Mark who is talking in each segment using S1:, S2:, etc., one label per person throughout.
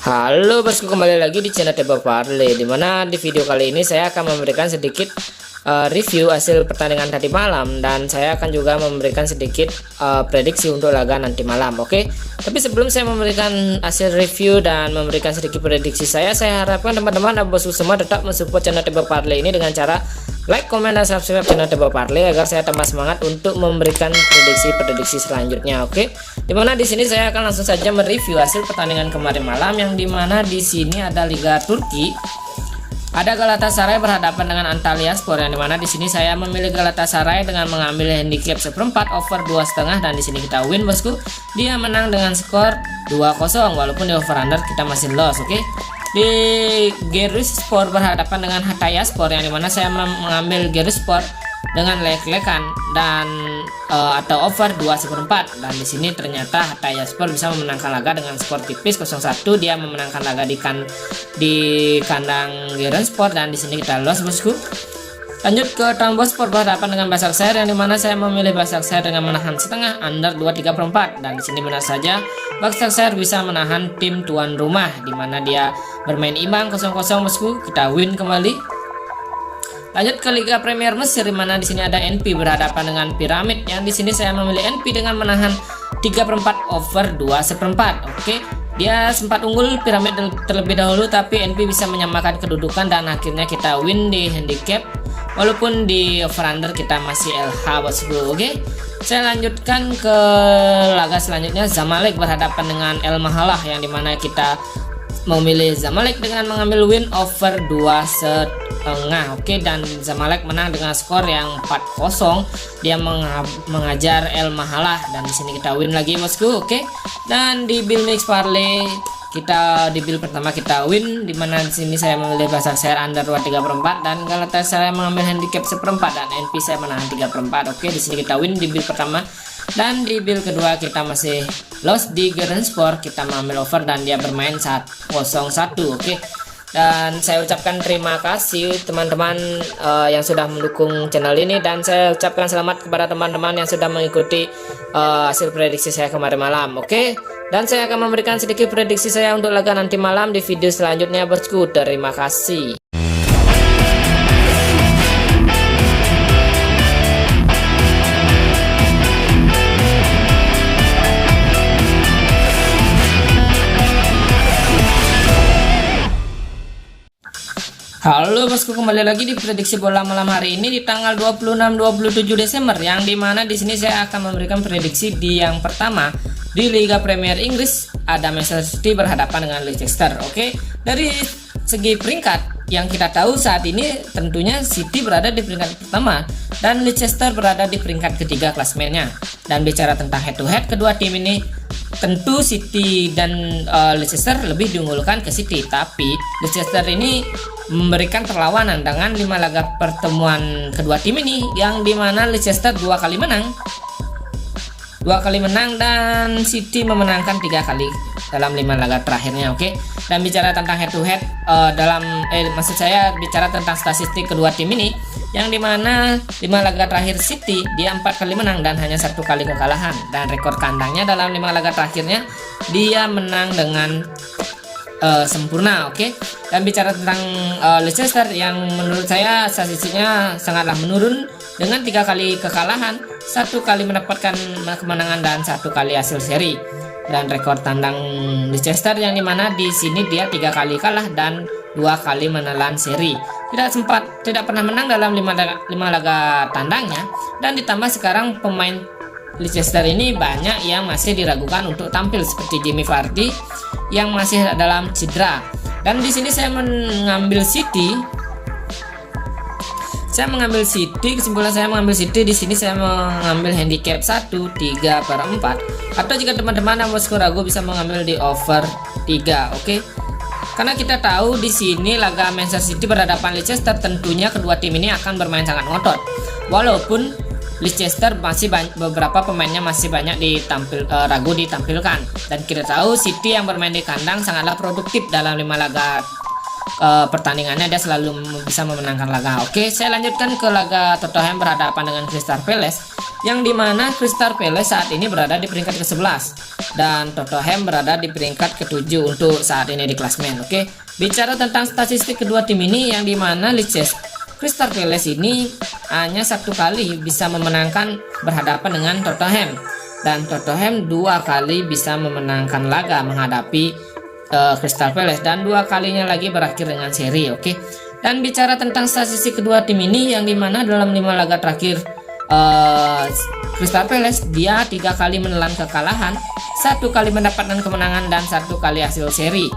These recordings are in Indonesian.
S1: Halo bosku, kembali lagi di channel Tebak Parley, dimana di video kali ini saya akan memberikan sedikit review hasil pertandingan tadi malam, dan saya akan juga memberikan sedikit prediksi untuk laga nanti malam. Oke, tapi sebelum saya memberikan hasil review dan memberikan sedikit prediksi saya harapkan teman-teman dan bosku semua tetap mensupport channel Tebak Parley ini dengan cara like, komen, dan subscribe channel Tebak Parley agar saya tambah semangat untuk memberikan prediksi selanjutnya. Oke, dimana di sini saya akan langsung saja mereview hasil pertandingan kemarin malam, yang dimana di sini ada Liga Turki, ada Galatasaray berhadapan dengan Antalyaspor, yang dimana di sini saya memilih Galatasaray dengan mengambil handicap 1/4 over 2,5, dan di sini kita win bosku. Dia menang dengan skor 2-0 walaupun di over under kita masih loss. Oke, di Giresunspor berhadapan dengan Hatayspor, yang dimana saya mengambil Giresunspor dengan lek-lekan dan atau over 2/4, dan di sini ternyata Hatayspor bisa memenangkan laga dengan skor tipis 0-1. Dia memenangkan laga di kandang Giresunspor, dan di sini kita loss bosku. Lanjut ke Trabzonspor berhadapan dengan Başakşehir, yang dimana saya memilih Başakşehir dengan menahan setengah under 2,34, dan di sini benar saja Başakşehir bisa menahan tim tuan rumah, dimana dia bermain imbang 0-0 bosku. Kita win kembali. Lanjut ke Liga Premier Mesir, di mana di sini ada NP berhadapan dengan Piramid, yang di sini saya memilih NP dengan menahan 3/4 over 2/4. Oke, dia sempat unggul Piramid terlebih dahulu, tapi NP bisa menyamakan kedudukan dan akhirnya kita win di handicap walaupun di over under kita masih LH bosku. Oke, saya lanjutkan ke laga selanjutnya, Zamalek berhadapan dengan El Mahalah, yang dimana kita memilih Zamalek dengan mengambil win over 2,5. Oke, dan Zamalek menang dengan skor yang 4-0. Dia mengajar El Mahalah, dan di sini kita win lagi bosku. Oke, dan di bill mix parlay kita di bill pertama kita win, dimana di sini saya memilih Başakşehir under 2,34 dan Galatasaray mengambil handicap 1/4 dan NP saya menahan 3/4. Oke, di sini kita win di bill pertama, dan di bill kedua kita masih loss di Giresunspor, kita mengambil over dan dia bermain 0-1. Oke, dan saya ucapkan terima kasih teman-teman yang sudah mendukung channel ini, dan saya ucapkan selamat kepada teman-teman yang sudah mengikuti hasil prediksi saya kemarin malam. Oke, dan saya akan memberikan sedikit prediksi saya untuk laga nanti malam di video selanjutnya bosku. Terima kasih. Halo bosku, kembali lagi di prediksi bola malam hari ini di tanggal 26-27 Desember, yang dimana di sini saya akan memberikan prediksi di yang pertama di Liga Premier Inggris, ada Manchester City berhadapan dengan Leicester. Oke, dari segi peringkat yang kita tahu saat ini tentunya City berada di peringkat pertama dan Leicester berada di peringkat ketiga klasemennya. Dan bicara tentang head to head kedua tim ini, tentu City dan Leicester lebih diunggulkan ke City, tapi Leicester ini memberikan perlawanan dengan 5 laga pertemuan kedua tim ini, yang dimana Leicester 2 kali menang dan City memenangkan 3 kali dalam 5 laga terakhirnya. Oke, dan bicara tentang head to head maksud saya bicara tentang statistik kedua tim ini, yang dimana 5 laga terakhir City dia 4 kali menang dan hanya 1 kali kekalahan, dan rekor kandangnya dalam 5 laga terakhirnya dia menang dengan sempurna. Oke, dan bicara tentang Leicester, yang menurut saya statistiknya sangatlah menurun dengan 3 kali kekalahan, 1 kali mendapatkan kemenangan dan 1 kali hasil seri. Dan rekor tandang Leicester yang dimana di sini dia 3 kali kalah dan 2 kali menelan seri, tidak pernah menang dalam 5 laga tandangnya. Dan ditambah sekarang pemain Leicester ini banyak yang masih diragukan untuk tampil, seperti Jamie Vardy yang masih dalam cedera. Dan di sini saya mengambil City. Kesimpulan saya mengambil City di sini, saya mengambil handicap 1/3/4, atau jika teman-teman yang bosku ragu bisa mengambil di over 3. Oke, karena kita tahu di sini laga Manchester City berhadapan Leicester, tentunya kedua tim ini akan bermain sangat ngotot, walaupun Leicester masih beberapa pemainnya masih banyak ragu ditampilkan, dan kita tahu City yang bermain di kandang sangatlah produktif dalam 5 laga pertandingannya, dia selalu bisa memenangkan laga. Oke, saya lanjutkan ke laga Tottenham berhadapan dengan Crystal Palace, yang dimana Crystal Palace saat ini berada di peringkat ke-11 dan Tottenham berada di peringkat ke-7 untuk saat ini di klasmen. Oke, bicara tentang statistik kedua tim ini, yang dimana Crystal Palace ini hanya satu kali bisa memenangkan berhadapan dengan Tottenham, dan Tottenham 2 kali bisa memenangkan laga menghadapi Crystal Palace, dan 2 kalinya lagi berakhir dengan seri. Oke, dan bicara tentang statistik kedua tim ini, yang dimana dalam 5 laga terakhir Crystal Palace dia 3 kali menelan kekalahan, 1 kali mendapatkan kemenangan, dan 1 kali hasil seri.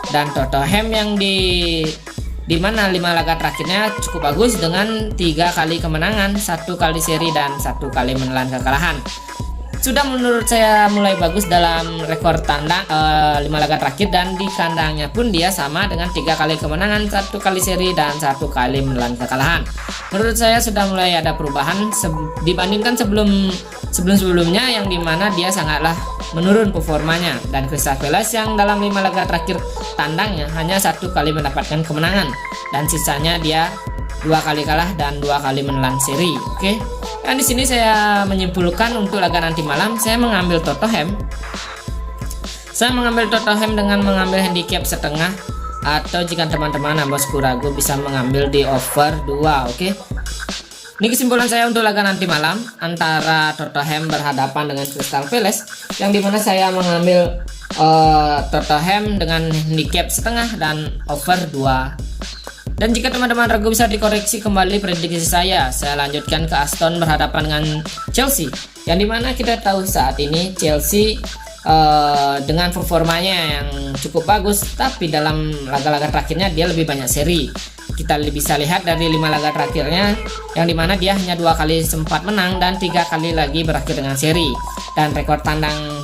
S1: Dan Tottenham yang di mana 5 laga terakhirnya cukup bagus dengan 3 kali kemenangan, 1 kali seri, dan 1 kali menelan kekalahan. Sudah menurut saya mulai bagus dalam rekor tandang 5 laga terakhir, dan di kandangnya pun dia sama dengan 3 kali kemenangan, 1 kali seri, dan 1 kali menelan kekalahan. Menurut saya sudah mulai ada perubahan dibandingkan sebelumnya, yang dimana dia sangatlah menurun performanya. Dan Crystal Palace yang dalam 5 laga terakhir tandangnya hanya 1 kali mendapatkan kemenangan, dan sisanya dia 2 kali kalah dan 2 kali menelan seri. Oke. Dan di sini saya menyimpulkan untuk laga nanti malam, saya mengambil Tottenham. Saya mengambil Tottenham dengan mengambil handicap setengah, atau jika teman-teman bosku ragu bisa mengambil di over 2. Oke. Ini kesimpulan saya untuk laga nanti malam antara Tottenham berhadapan dengan Crystal Palace, yang dimana saya mengambil Tottenham dengan handicap setengah dan over 2. Dan jika teman-teman ragu bisa dikoreksi kembali prediksi saya lanjutkan ke Aston berhadapan dengan Chelsea, yang dimana kita tahu saat ini Chelsea dengan performanya yang cukup bagus, tapi dalam laga-laga terakhirnya dia lebih banyak seri. Kita bisa lihat dari 5 laga terakhirnya, yang dimana dia hanya 2 kali sempat menang dan 3 kali lagi berakhir dengan seri. Dan rekor tandang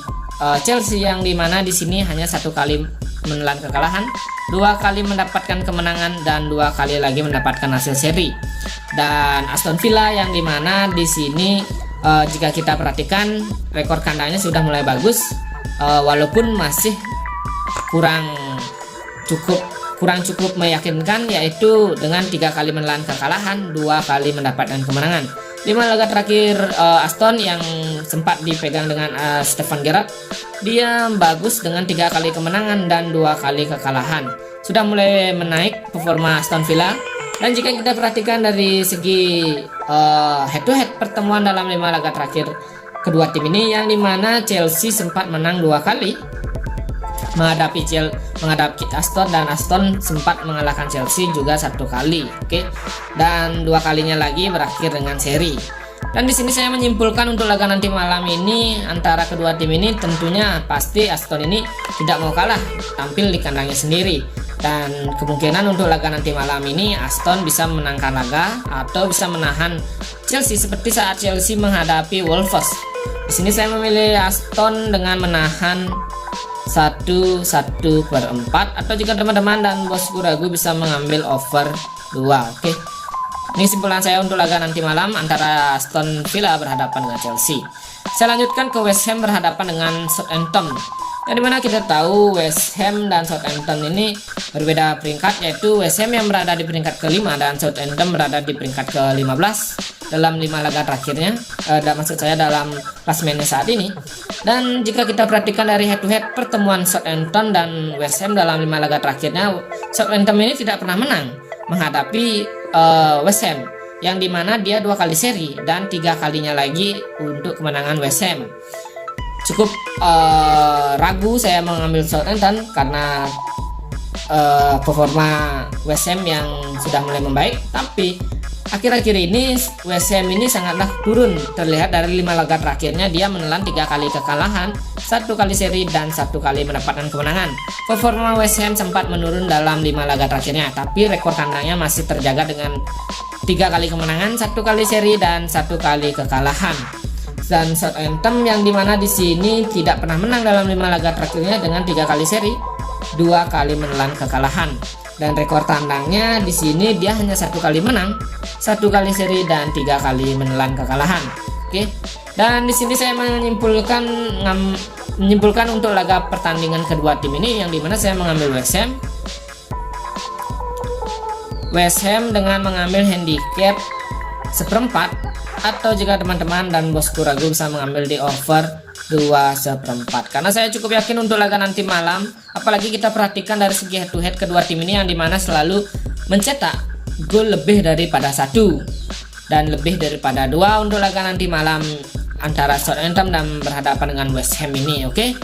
S1: Chelsea yang dimana di sini hanya 1 kali menelan kekalahan, 2 kali mendapatkan kemenangan, dan 2 kali lagi mendapatkan hasil seri. Dan Aston Villa yang dimana di sini jika kita perhatikan rekor kandangnya sudah mulai bagus, walaupun masih kurang cukup meyakinkan, yaitu dengan 3 kali menelan kekalahan, 2 kali mendapatkan kemenangan. 5 laga terakhir Aston yang sempat dipegang dengan Steven Gerrard, dia bagus dengan 3 kali kemenangan dan 2 kali kekalahan. Sudah mulai menaik performa Aston Villa. Dan jika kita perhatikan dari segi head to head pertemuan dalam 5 laga terakhir kedua tim ini, yang dimana Chelsea sempat menang 2 kali menghadapi Aston, dan Aston sempat mengalahkan Chelsea juga 1 kali. Oke. Dan 2 kalinya lagi berakhir dengan seri. Dan di sini saya menyimpulkan untuk laga nanti malam ini antara kedua tim ini, tentunya pasti Aston ini tidak mau kalah tampil di kandangnya sendiri. Dan kemungkinan untuk laga nanti malam ini Aston bisa menangkan laga atau bisa menahan Chelsea seperti saat Chelsea menghadapi Wolves. Di sini saya memilih Aston dengan menahan 1/4, atau jika teman-teman dan bosku ragu bisa mengambil over 2. Oke. Ini kesimpulan saya untuk laga nanti malam antara Aston Villa berhadapan dengan Chelsea. Saya lanjutkan ke West Ham berhadapan dengan Southampton. Yang dimana kita tahu West Ham dan Southampton ini berbeda peringkat, yaitu West Ham yang berada di peringkat ke-5 dan Southampton berada di peringkat ke-15 dalam 5 laga terakhirnya, maksud saya dalam klasemennya saat ini. Dan jika kita perhatikan dari head to head pertemuan Southampton dan West Ham dalam 5 laga terakhirnya, Southampton ini tidak pernah menang menghadapi West Ham, yang dimana dia 2 kali seri dan 3 kalinya lagi untuk kemenangan West Ham. Cukup ragu saya mengambil Southampton karena performa West Ham yang sudah mulai membaik, tapi akhir-akhir ini West Ham ini sangatlah turun. Terlihat dari 5 laga terakhirnya dia menelan 3 kali kekalahan, 1 kali seri, dan 1 kali mendapatkan kemenangan. Performa West Ham sempat menurun dalam 5 laga terakhirnya, tapi rekor kandangnya masih terjaga dengan 3 kali kemenangan, 1 kali seri, dan 1 kali kekalahan. Dan Southampton yang dimana di sini tidak pernah menang dalam 5 laga terakhirnya dengan 3 kali seri, 2 kali menelan kekalahan. Dan rekor tandangnya di sini dia hanya 1 kali menang, 1 kali seri, dan 3 kali menelan kekalahan. Oke. Dan di sini saya menyimpulkan untuk laga pertandingan kedua tim ini, yang dimana saya mengambil West Ham. West Ham dengan mengambil handicap 1/4 atau jika teman-teman dan bosku ragu bisa mengambil di over 2/4, karena saya cukup yakin untuk laga nanti malam, apalagi kita perhatikan dari segi head to head kedua tim ini yang dimana selalu mencetak gol lebih daripada 1 dan lebih daripada 2 untuk laga nanti malam antara Southampton dan berhadapan dengan West Ham ini. Oke.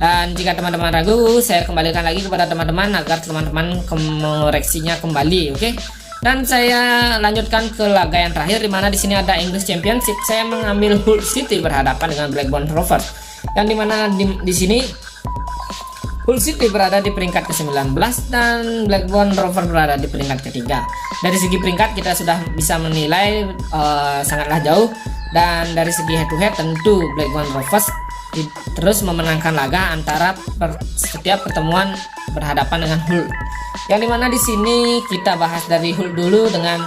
S1: Dan jika teman-teman ragu, saya kembalikan lagi kepada teman-teman agar teman-teman mengoreksinya kembali. Oke. Dan saya lanjutkan ke laga yang terakhir, dimana di sini ada English Championship. Saya mengambil Hull City berhadapan dengan Blackburn Rovers, yang dimana di sini Hull City berada di peringkat ke-19 dan Blackburn Rovers berada di peringkat ketiga. Dari segi peringkat kita sudah bisa menilai sangatlah jauh, dan dari segi head to head tentu Blackburn Rovers terus memenangkan laga antara setiap pertemuan berhadapan dengan Hull. Yang dimana di sini kita bahas dari Hull dulu. Dengan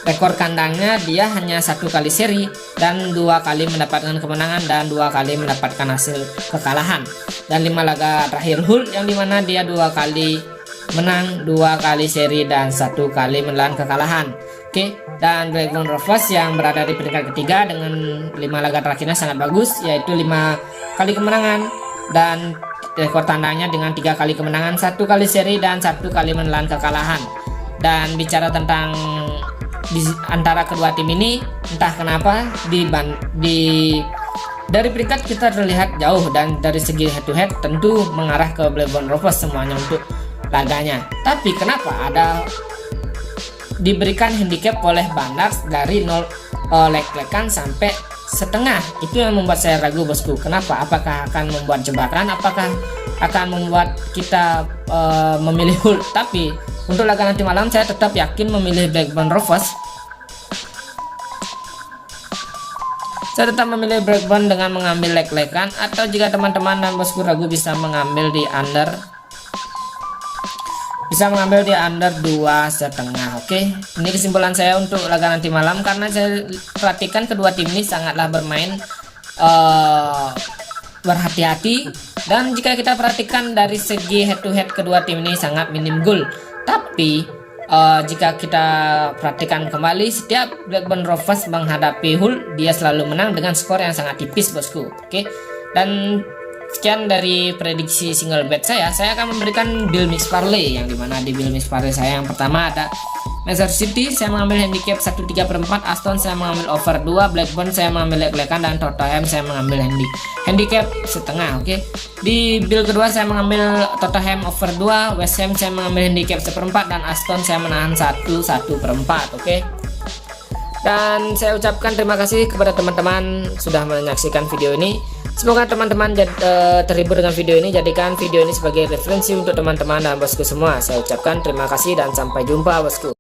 S1: rekor kandangnya, dia hanya 1 kali seri dan 2 kali mendapatkan kemenangan dan 2 kali mendapatkan hasil kekalahan. Dan 5 laga terakhir Hull yang dimana dia 2 kali menang, 2 kali seri dan 1 kali menelan kekalahan. Oke. Dan Blackburn Rovers yang berada di peringkat ketiga dengan 5 laga terakhirnya sangat bagus, yaitu 5 kali kemenangan dan rekor tandangnya dengan 3 kali kemenangan, 1 kali seri dan 1 kali menelan kekalahan. Dan bicara tentang antara kedua tim ini, entah kenapa dari peringkat kita terlihat jauh, dan dari segi head to head tentu mengarah ke Blackburn Rovers semuanya untuk laganya. Tapi kenapa ada diberikan handicap oleh Bandars dari 0 leg-legan sampai setengah? Itu yang membuat saya ragu, bosku. Kenapa? Apakah akan membuat jebakan? Apakah akan membuat kita memilih Hull? Tapi untuk laga nanti malam saya tetap yakin memilih Blackburn Rovers. Saya tetap memilih Blackburn dengan mengambil leg-legan, atau jika teman-teman dan bosku ragu bisa mengambil di under 2,5. Oke. Ini kesimpulan saya untuk laga nanti malam, karena saya perhatikan kedua tim ini sangatlah bermain berhati-hati, dan jika kita perhatikan dari segi head to head kedua tim ini sangat minim gol. Tapi jika kita perhatikan kembali, setiap Blackburn Rovers menghadapi Hull, dia selalu menang dengan skor yang sangat tipis, bosku. Oke. Dan sekian dari prediksi single bet saya akan memberikan Bill Mix Parlay, yang dimana di Bill Mix Parlay saya yang pertama ada Manchester City, saya mengambil handicap 1/3/4, Aston saya mengambil over 2, Blackburn saya mengambil leg-legan, dan Tottenham saya mengambil handicap setengah. Oke. Di Bill kedua saya mengambil Tottenham over 2, West Ham saya mengambil handicap 1/4, dan Aston saya menahan 1/4. Oke. Dan saya ucapkan terima kasih kepada teman-teman sudah menyaksikan video ini. Semoga teman-teman terhibur dengan video ini. Jadikan video ini sebagai referensi untuk teman-teman dan bosku semua. Saya ucapkan terima kasih dan sampai jumpa, bosku.